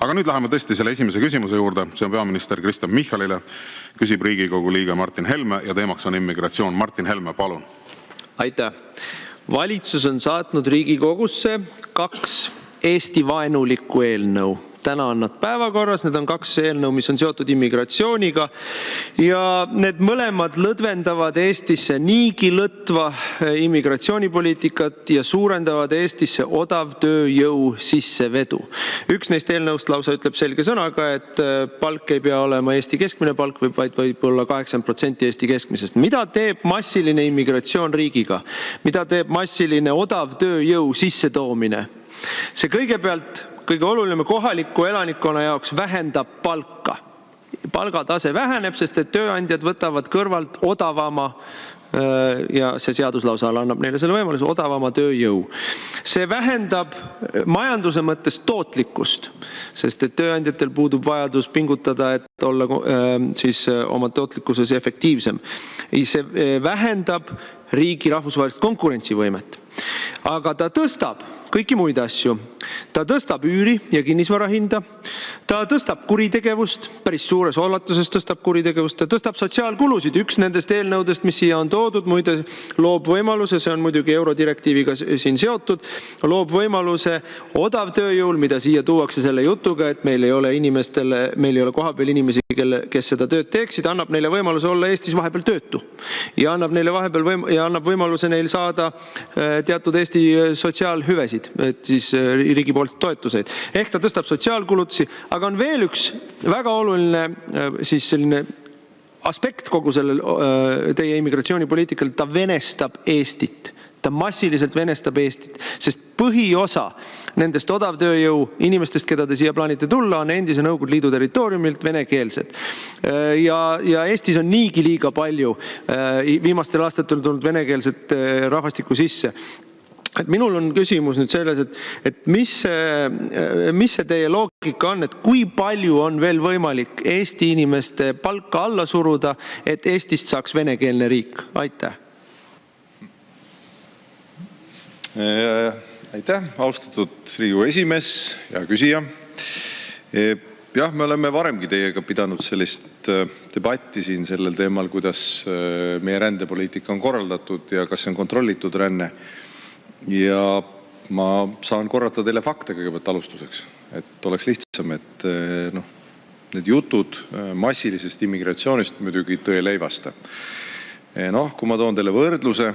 Aga nüüd läheme tõesti selle esimese küsimuse juurde. See on peaminister Kristen Michalile. Küsib Riigikogu liige Martin Helme ja teemaks on immigratsioon. Martin Helme, palun. Aitäh. Valitsus on saatnud Riigikogusse 2 Eesti-vaenulikku eelnõu. Täna on nad päevakorras, need on 2 eelnõu, mis on seotud immigratsiooniga ja need mõlemad lõdvendavad Eestisse niigi lõtva immigratsioonipoliitikat ja suurendavad Eestisse odavtööjõu sissevedu. Üks neist eelnõust lausa ütleb selge sõnaga, et palk ei pea olema Eesti keskmine palk, vaid võib olla 80% Eesti keskmisest. Mida teeb massiline immigratsioon riigiga? Mida teeb massiline odavtööjõu sissetoomine? See kõige oluline kohaliku elanikkonna jaoks vähendab palka. Palgatase väheneb, sest et tööandjad võtavad kõrvalt odavama ja see seaduslausa annab neile selle võimaluse odavama tööjõu. See vähendab majanduse mõttes tootlikkust, sest et tööandjatel puudub vajadus pingutada, et olla oma tootlikkuses efektiivsem. See vähendab riigi rahvusvahelist konkurentsivõimet. Aga ta tõstab kõiki muid asju. Ta tõstab üüri ja kinnisvara hinda. Ta tõstab kuritegevust, päris suures ulatuses tõstab kuritegevust. Ta tõstab sotsiaalkulusid. Üks nendest eelnõudest, mis siia on toodud, muide loob võimaluse, see on muidugi eurodirektiiviga siin seotud, loob võimaluse odavtööjõul, mida siia tuuakse selle jutuga, et meil ei ole kohapeal inimesi, kes seda tööd teeksid, annab neile võimaluse olla Eestis vahepeal töötu ja annab võimaluse neil saada teatud Eesti sotsiaalhüvesid, et siis riigi poolt toetuseid. Ehk ta tõstab sotsiaalkulutusi, aga on veel üks väga oluline selline aspekt kogu selle teie immigratsioonipoliitikal, ta venestab Eestit. Ta massiliselt venestab Eestit, sest põhiosa nendest odavtööjõu inimestest, keda te siia plaanite tulla, on endise Nõukogude Liidu territooriumilt venekeelsed. Ja Eestis on niigi liiga palju viimastel aastatel tulnud venekeelset rahvastikku sisse. Et minul on küsimus nüüd selles, et mis see teie loogika on, et kui palju on veel võimalik Eesti inimeste palka alla suruda, et Eestist saaks venekeelne riik? Aitäh. Aitäh, austatud Riigikogu esimees ja küsija. Jah, me oleme varemgi teiega pidanud sellist debatti siin sellel teemal, kuidas meie rändepoliitika on korraldatud ja kas see on kontrollitud ränne. Ja ma saan korrata teile fakte kõigepealt alustuseks, et oleks lihtsam, et need jutud massilisest immigratsioonist muidugi tõele ei vasta. Kui ma toon teile võrdluse,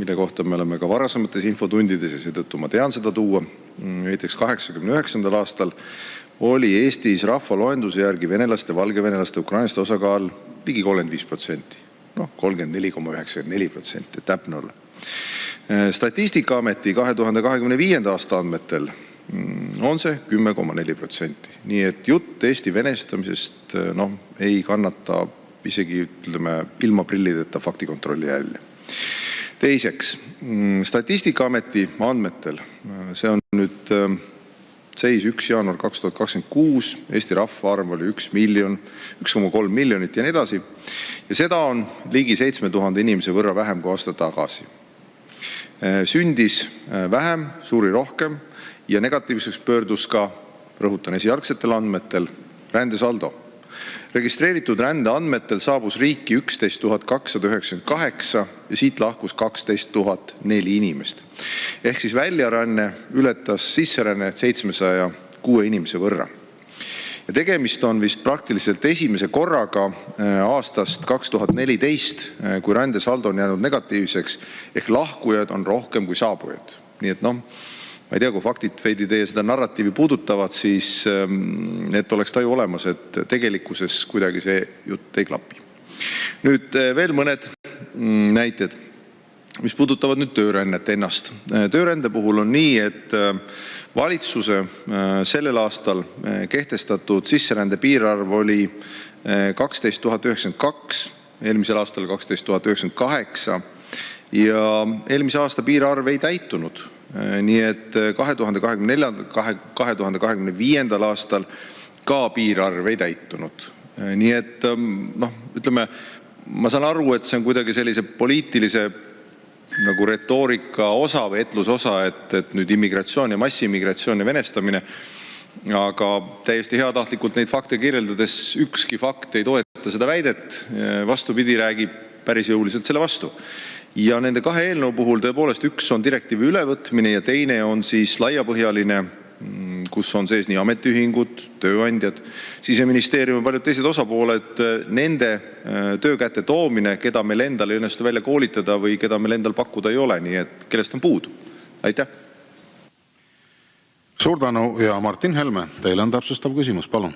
mille kohta me oleme ka varasemates infotundides ja seetõttu ma tean seda tuua. Näiteks 89. aastal oli Eestis rahvaloenduse järgi venelaste, valgevenelaste, ukrainlaste osakaal ligi 35%. 34,94%, täpne olla. Statistikaameti 2025. aasta andmetel on see 10,4%. Nii et jutt Eesti venestamisest ei kannata isegi ilma prillideta faktikontrolli välja. Teiseks, Statistikaameti andmetel, see on nüüd seis 1. jaanuar 2026, Eesti rahvaarv oli 1,3 miljonit ja nii edasi. Ja seda on ligi 7000 inimese võrra vähem kui aasta tagasi. Sündis vähem, suuri rohkem ja negatiivseks pöördus ka, rõhutan esialgsetel andmetel, rändesaldo. Registreeritud rände andmetel saabus riiki 11 298 ja siit lahkus 12 004 inimest. Ehk siis väljaränne ületas sisseränne 706 inimese võrra. Ja tegemist on vist praktiliselt esimese korraga aastast 2014, kui rändesaldo on jäänud negatiivseks, ehk lahkujad on rohkem kui saabujad. Nii et ma ei tea, kui faktid veidi teie seda narratiivi puudutavad, siis et oleks taju olemas, et tegelikkuses kuidagi see jutt ei klapi. Nüüd veel mõned näited, mis puudutavad nüüd töörännet ennast. Töörände puhul on nii, et valitsuse sellel aastal kehtestatud sisserände piirarv oli 12 092, eelmisel aastal 12 098 ja eelmise aasta piirarv ei täitunud. Nii et 2025. aastal ka piirarv ei täitunud. Nii et ma saan aru, et see on kuidagi sellise poliitilise nagu retoorika osa või etlusosa, et nüüd immigratsioon ja massiimmigratsioon ja venestamine. Aga täiesti heatahtlikult neid fakte kirjeldades ükski fakt ei toeta seda väidet. Vastupidi, räägib päris jõuliselt selle vastu. Ja nende kahe eelnõu puhul tõepoolest üks on direktiivi ülevõtmine ja teine on siis laiapõhjaline, kus on sees nii ametiühingud, tööandjad, Siseministeerium ja paljud teised osapooled, nende töökäte toomine, keda meil endal ei õnnestu välja koolitada või keda meil endal pakkuda ei ole, nii et kellest on puudu. Aitäh! Suur tänu ja Martin Helme, teile on täpsustav küsimus, palun.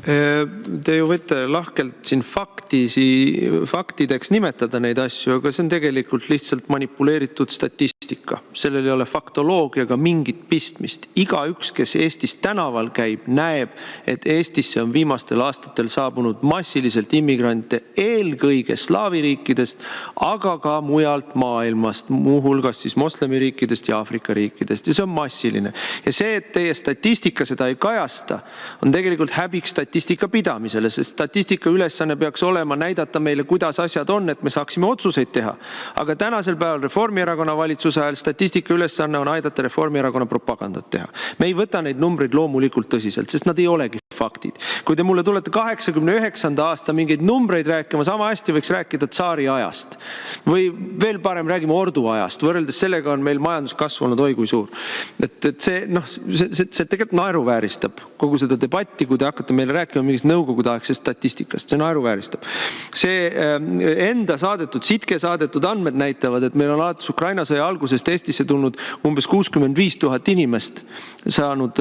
Te ju võite lahkelt siin faktideks nimetada neid asju, aga see on tegelikult lihtsalt manipuleeritud statistika. Sellel ei ole faktoloogiaga mingit pistmist. Igaüks, kes Eestis tänaval käib, näeb, et Eestisse on viimastel aastatel saabunud massiliselt immigrante eelkõige slaaviriikidest, aga ka mujalt maailmast, muuhulgas siis moslemiriikidest ja Aafrika riikidest. Ja see on massiline. Ja see, et teie statistika seda ei kajasta, on tegelikult häbiks statistika pidamisele, sest statistika ülesanne peaks olema näidata meile, kuidas asjad on, et me saaksime otsuseid teha. Aga tänasel päeval Reformierakonna valitsuse ajal statistika ülesanne on aidata Reformierakonna propagandat teha. Me ei võta neid numbreid loomulikult tõsiselt, sest nad ei olegi faktid. Kui te mulle tulete 89. aasta mingeid numbreid rääkima, sama hästi võiks rääkida tsaari ajast. Või veel parem räägime ordu ajast. Võrreldes sellega on meil majandus kasvanud oi kui suur. Et see tegelikult naeruvääristab kogu seda debatti, kui te hakkate meile rääkima mingist nõukogudeaegsest statistikast. See naeruvääristab. See enda saadetud, sitke saadetud andmed näitavad, et meil on alates Ukraina sõja algusest Eestisse tulnud umbes 65 000 inimest saanud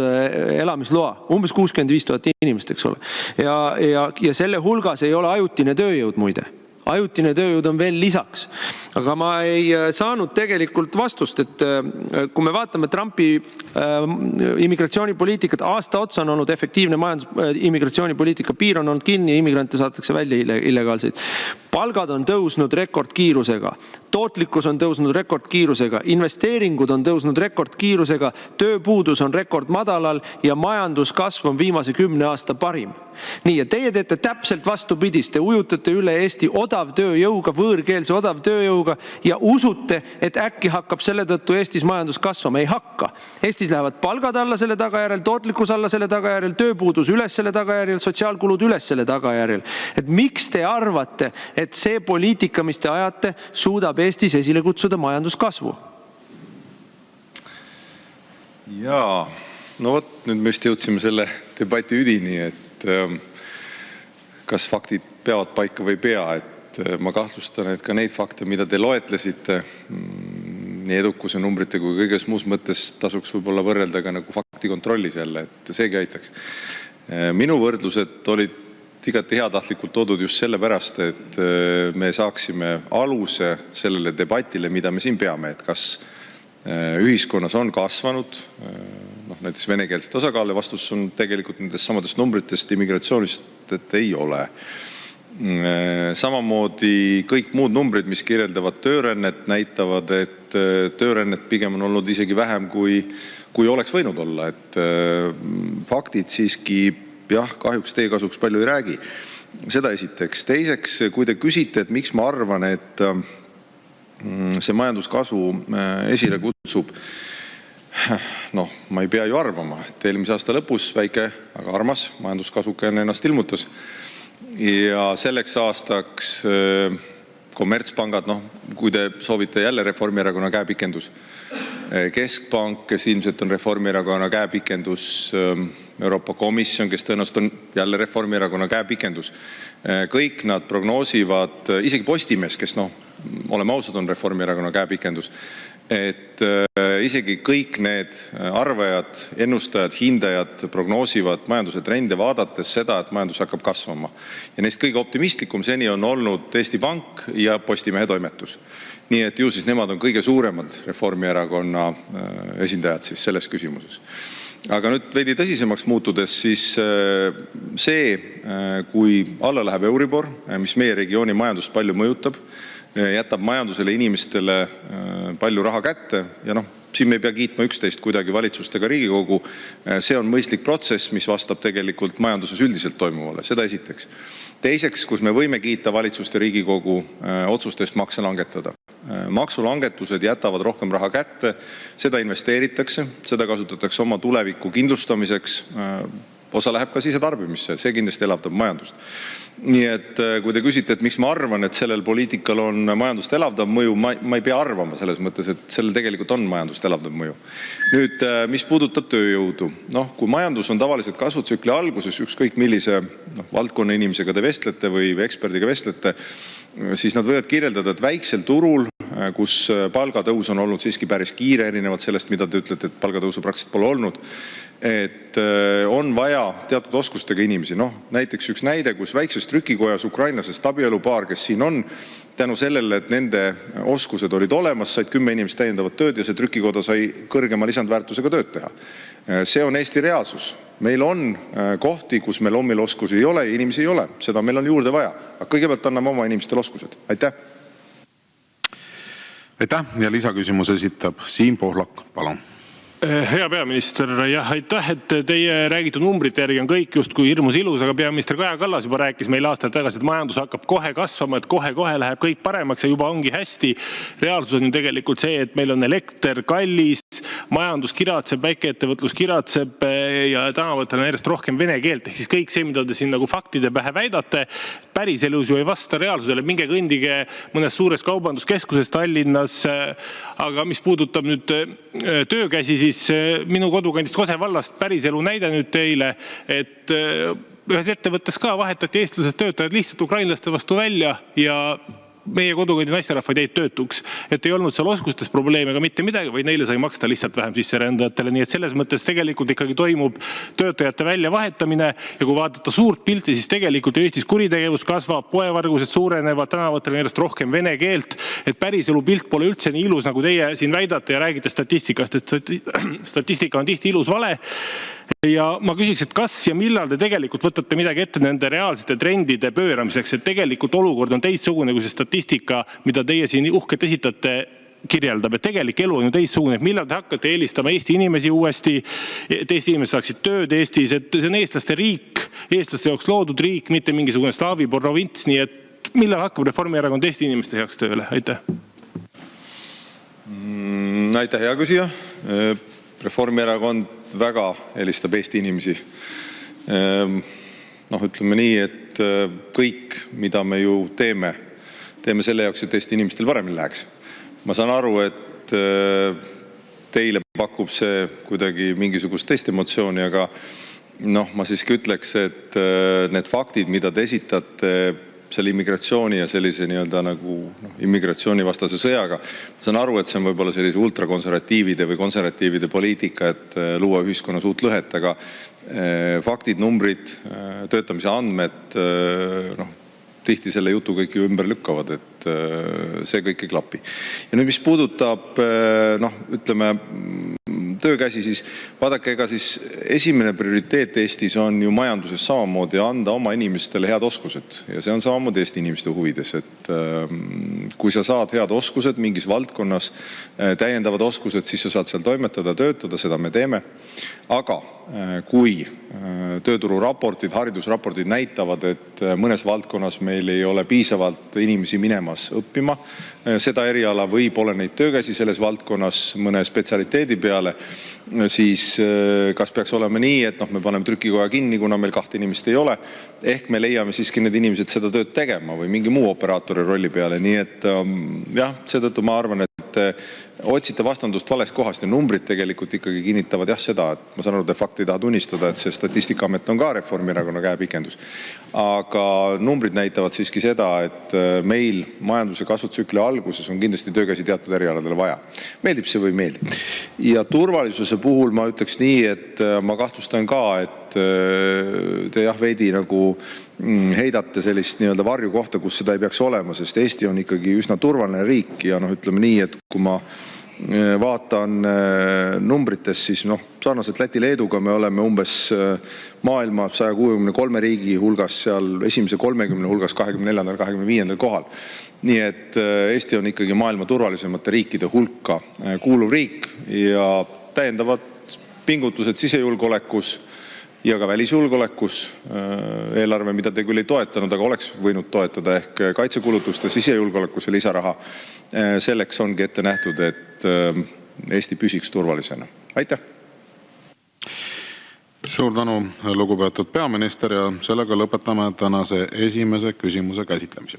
elamisloa. Umbes 65 000 inimest, eks ole. Ja selle hulgas ei ole ajutine tööjõud muide. Ajutine tööjõud on veel lisaks. Aga ma ei saanud tegelikult vastust, et kui me vaatame Trumpi immigratsioonipoliitikat, aasta otsa on olnud efektiivne immigratsioonipoliitika, piir on olnud kinni, immigrante saadetakse välja illegaalseid. Palgad on tõusnud rekordkiirusega, tootlikkus on tõusnud rekordkiirusega, investeeringud on tõusnud rekordkiirusega, tööpuudus on rekordmadalal ja majanduskasv on viimase 10 aasta parim. Nii, ja teie teete täpselt vastupidist, te ujutate üle Eesti odavtööjõuga, võõrkeelse odavtööjõuga ja usute, et äkki hakkab selle tõttu Eestis majandus kasvama. Ei hakka. Eestis lähevad palgad alla selle tagajärjel, tootlikkus alla selle tagajärjel, tööpuudus üles selle tagajärjel, sotsiaalkulud üles selle tagajärjel. Et miks te arvate, et see poliitika, mis te ajate, suudab Eestis esile kutsuda majanduskasvu? Jaa, no vot, nüüd me vist jõudsime selle debati üdini, et kas faktid peavad paika või pea, et ma kahtlustan, et ka neid fakte, mida te loetlesite, nii edukuse numbrite kui kõiges muus mõttes tasuks võib-olla võrrelda ka nagu faktikontrollis jälle, et seegi aitaks. Minu võrdlused olid igati heatahtlikult toodud just sellepärast, et me saaksime aluse sellele debatile, mida me siin peame, et kas ühiskonnas on kasvanud, näiteks venekeelset osakaal, vastus on tegelikult nendest samadest numbritest immigratsioonist, et ei ole. Samamoodi kõik muud numbrid, mis kirjeldavad töörännet, näitavad, et töörännet pigem on olnud isegi vähem, kui oleks võinud olla. Et faktid siiski, jah, kahjuks teie kasuks palju ei räägi. Seda esiteks. Teiseks, kui te küsite, et miks ma arvan, et see majanduskasvu esile kutsub, ma ei pea ju arvama, et eelmise aasta lõpus väike, aga armas majanduskasuke ennast ilmutas. Ja selleks aastaks kommertspangad, kui te soovite jälle Reformierakonna käepikendus, Keskpank, kes ilmselt on Reformierakonna käepikendus, Euroopa Komisjon, kes tõenäoliselt on jälle Reformierakonna käepikendus, kõik nad prognoosivad, isegi Postimees, kes oleme ausad, on Reformierakonna käepikendus, et isegi kõik need arvajad, ennustajad, hindajad prognoosivad majanduse trende vaadates seda, et majandus hakkab kasvama. Ja neist kõige optimistlikum seni on olnud Eesti Pank ja Postimehe toimetus. Nii et ju siis nemad on kõige suuremad Reformierakonna esindajad siis selles küsimuses. Aga nüüd veidi tõsisemaks muutudes, siis see, kui alla läheb Euribor, mis meie regiooni majandust palju mõjutab, jätab majandusele inimestele palju raha kätte ja siin me ei pea kiitma üksteist kuidagi valitsust ega Riigikogu. See on mõistlik protsess, mis vastab tegelikult majanduses üldiselt toimuvale. Seda esiteks. Teiseks, kus me võime kiita valitsust ja Riigikogu otsustest makse langetada. maksulangetused jätavad rohkem raha kätte, seda investeeritakse, seda kasutatakse oma tuleviku kindlustamiseks, osa läheb ka sisetarbimisse, see kindlasti elavdab majandust. Nii et kui te küsite, et miks ma arvan, et sellel poliitikal on majandust elavdav mõju, ma ei pea arvama selles mõttes, et sellel tegelikult on majandust elavdav mõju. Nüüd, mis puudutab tööjõudu. Kui majandus on tavaliselt kasvutsükli alguses, ükskõik millise valdkonna inimesega te vestlete või eksperdiga vestlete, siis nad võivad kirjeldada, et väiksel turul, kus palgatõus on olnud siiski päris kiire, erinevalt sellest, mida te ütlete, et palgatõusu praktiliselt pole olnud, et on vaja teatud oskustega inimesi. Näiteks üks näide, kus väikses trükikojas ukrainlasest abielupaar, kes siin on, tänu sellele, et nende oskused olid olemas, said 10 inimest täiendavat tööd ja see trükikoda sai kõrgema lisandväärtusega tööd teha. See on Eesti reaalsus. Meil on kohti, kus meil omil oskusi ei ole ja inimesi ei ole. Seda meil on juurde vaja. Aga kõigepealt anname oma inimestele oskused. Aitäh! Aitäh! Ja lisaküsimuse esitab Siim Pohlak. Palun! Hea peaminister, jah, aitäh, et teie räägitud numbrite järgi on kõik justkui hirmus ilus, aga peaminister Kaja Kallas juba rääkis meil aastaid tagasi, et majandus hakkab kohe kasvama, et kohe läheb kõik paremaks ja juba ongi hästi. Reaalsus on ju tegelikult see, et meil on elekter kallis, majandus kiratseb, väikeettevõtlus kiratseb ja tänavatel on järjest rohkem vene keelt. Ehk siis kõik see, mida te siin nagu faktide pähe väidate, päris elus ju ei vasta reaalsusele. Minge kõndige mõnes suures kaubanduskeskuses Tallinnas, aga mis puudutab nüüd töökäsi, siis minu kodukandist Kose vallast päris elu näide nüüd teile, et ühes ettevõttes ka vahetati eestlased töötajad lihtsalt ukrainlaste vastu välja ja meie kodukandi naisterahvaid jäid töötuks, et ei olnud seal oskustes probleeme ega mitte midagi, vaid neile sai maksta lihtsalt vähem sisserändajatele. Nii et selles mõttes tegelikult ikkagi toimub töötajate väljavahetamine ja kui vaadata suurt pilti, siis tegelikult Eestis kuritegevus kasvab, poevargused suurenevad, tänavatel on järjest rohkem vene keelt, et päris elu pilt pole üldse nii ilus, nagu teie siin väidate ja räägite statistikast, et statistika on tihti ilus vale. Ja ma küsiks, et kas ja millal te tegelikult võtate midagi ette nende reaalsete trendide pööramiseks, et tegelikult olukord on teistsugune kui see statistika, mida teie siin uhkelt esitate, kirjeldab, et tegelik elu on ju teistsugune, et millal te hakkate eelistama Eesti inimesi uuesti, et Eesti inimesed saaksid tööd Eestis, et see on eestlaste riik, eestlaste jaoks loodud riik, mitte mingisugune slaavi provints, nii et millal hakkab Reformierakond Eesti inimeste heaks tööle? Aitäh! Aitäh, hea küsija! Reformierakond väga eelistab Eesti inimesi. Ütleme nii, et kõik, mida me ju teeme selle jaoks, et Eesti inimestel paremini läheks. Ma saan aru, et teile pakub see kuidagi mingisugust teist emotsiooni, aga ma siiski ütleks, et need faktid, mida te esitate selle immigratsiooni ja sellise nii-öelda nagu immigratsioonivastase sõjaga. Ma saan aru, et see on võib-olla sellise ultrakonservatiivide või konservatiivide poliitika, et luua ühiskonnas uut lõhet, aga faktid, numbrid, töötamise andmed, tihti selle jutu kõik ju ümber lükkavad, et see kõik ei klapi. Ja nüüd, mis puudutab, ütleme, töökäsi, siis vaadake, ega siis esimene prioriteet Eestis on ju majanduses samamoodi anda oma inimestele head oskused. Ja see on samamoodi Eesti inimeste huvides, et kui sa saad head oskused mingis valdkonnas, täiendavad oskused, siis sa saad seal toimetada, töötada, seda me teeme. Aga kui töötururaportid, haridusraportid näitavad, et mõnes valdkonnas meil ei ole piisavalt inimesi minemas õppima, seda eriala või pole neid töökäsi selles valdkonnas mõne spetsialiteedi peale, siis kas peaks olema nii, et me paneme trükikoja kinni, kuna meil 2 inimest ei ole, ehk me leiame siiski need inimesed seda tööd tegema või mingi muu operaatori rolli peale. Nii et jah, seetõttu ma arvan, et otsite vastandust valest kohast ja numbrid tegelikult ikkagi kinnitavad seda, et ma saan aru, te fakti ei taha tunnistada, et see Statistikaamet on ka Reformierakonna käepikendus. Aga numbrid näitavad siiski seda, et meil majanduse kasvutsükli alguses on kindlasti töökäsi teatud erialadele vaja. Meeldib see või ei meeldi. Ja turvalisuse puhul ma ütleks nii, et ma kahtlustan ka, et te veidi nagu heidate sellist nii-öelda varjukohta, kus seda ei peaks olema, sest Eesti on ikkagi üsna turvaline riik ja ütleme nii, et kui ma vaatan numbrites, siis sarnaselt Läti-Leeduga me oleme umbes maailma 163 riigi hulgas, seal esimese 30 hulgas 24. ja 25. kohal. Nii et Eesti on ikkagi maailma turvalisemate riikide hulka kuuluv riik ja täiendavad pingutused sisejulgeolekus, ja ka välisjulgeolekus eelarve, mida te küll ei toetanud, aga oleks võinud toetada, ehk kaitsekulutuste sisejulgeolekusse lisaraha. Selleks ongi ette nähtud, et Eesti püsiks turvalisena. Aitäh! Suur tänu, lugupeetud peaminister, ja sellega lõpetame tänase esimese küsimuse käsitlemise.